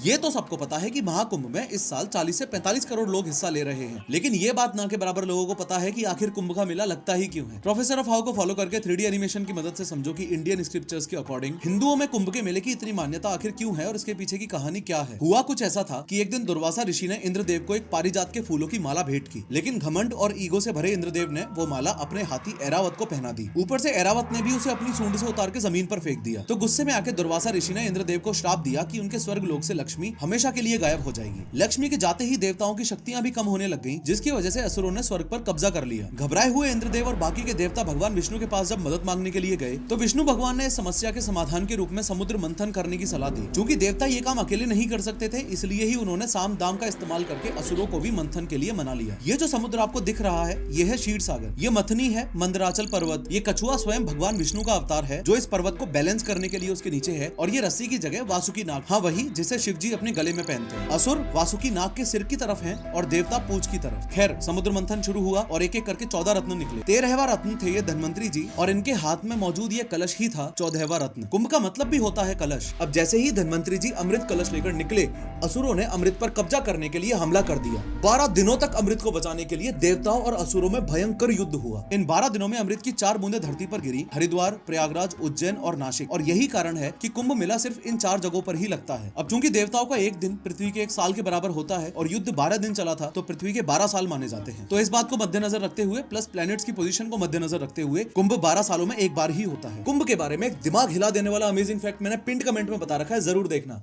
ये तो सबको पता है कि महाकुंभ में इस साल 40 से 45 करोड़ लोग हिस्सा ले रहे हैं, लेकिन ये बात ना के बराबर लोगों को पता है कि आखिर कुंभ का मेला लगता ही क्यों है। प्रोफेसर ऑफ हाउ को फॉलो करके 3D एनिमेशन की मदद से समझो कि इंडियन स्क्रिप्चर्स के अकॉर्डिंग हिंदुओं में कुंभ के मेले की इतनी मान्यता आखिर क्यों है और इसके पीछे की कहानी क्या है। हुआ कुछ ऐसा था कि एक दिन दुर्वासा ऋषि ने इंद्रदेव को एक पारिजात के फूलों की माला भेंट की, लेकिन घमंड और ईगो से भरे इंद्रदेव ने वो माला अपने हाथी ऐरावत को पहना दी। ऊपर से ऐरावत ने भी उसे अपनी सूंड से उतार के जमीन पर फेंक दिया। तो गुस्से में आके दुर्वासा ऋषि ने इंद्रदेव को श्राप दिया कि उनके स्वर्ग लोक से लक्ष्मी हमेशा के लिए गायब हो जाएगी। लक्ष्मी के जाते ही देवताओं की शक्तियां भी कम होने लग गईं, जिसकी वजह से असुरों ने स्वर्ग पर कब्जा कर लिया। घबराए हुए इंद्रदेव और बाकी के देवता भगवान विष्णु के पास जब मदद मांगने के लिए गए तो विष्णु भगवान ने इस समस्या के समाधान के रूप में समुद्र मंथन करने की सलाह दी। क्योंकि देवता ये काम अकेले नहीं कर सकते थे, इसलिए ही उन्होंने साम दाम का इस्तेमाल करके असुरों को भी मंथन के लिए मना लिया। ये जो समुद्र आपको दिख रहा है ये है क्षीर सागर, ये मथनी है मंदराचल पर्वत, ये कछुआ स्वयं भगवान विष्णु का अवतार है जो इस पर्वत को बैलेंस करने के लिए उसके नीचे है, और ये रस्सी की जगह वासुकी नाग, हाँ वही जिसे शिव जी अपने गले में पहनते हैं। असुर वासुकी नाग के सिर की तरफ हैं और देवता पूंछ की तरफ। खैर समुद्र मंथन शुरू हुआ और एक एक करके 14 रत्न निकले। 13वां रत्न थे ये धन्वंतरी जी, और इनके हाथ में मौजूद ये कलश ही था 14वां रत्न। कुंभ का मतलब भी होता है कलश। अब जैसे ही धन्वंतरी जी अमृत कलश लेकर निकले, असुरों ने अमृत पर कब्जा करने के लिए हमला कर दिया। 12 दिनों तक अमृत को बचाने के लिए देवताओं और असुरों में भयंकर युद्ध हुआ। इन 12 दिनों में अमृत की 4 बूंदें धरती पर गिरी, हरिद्वार, प्रयागराज, उज्जैन और नासिक। और यही कारण है कि कुंभ मेला सिर्फ इन 4 जगहों पर ही लगता है। अब चूंकि देवताओं का एक दिन पृथ्वी के 1 साल के बराबर होता है और युद्ध 12 दिन चला था, तो पृथ्वी के 12 साल माने जाते हैं। तो इस बात को मद्देनजर रखते हुए प्लस प्लैनेट्स की पोजीशन को मद्देनजर रखते हुए कुंभ 12 सालों में एक बार ही होता है। कुंभ के बारे में एक दिमाग हिला देने वाला अमेजिंग फैक्ट मैंने पिंड कमेंट में बता रखा है, जरूर देखना।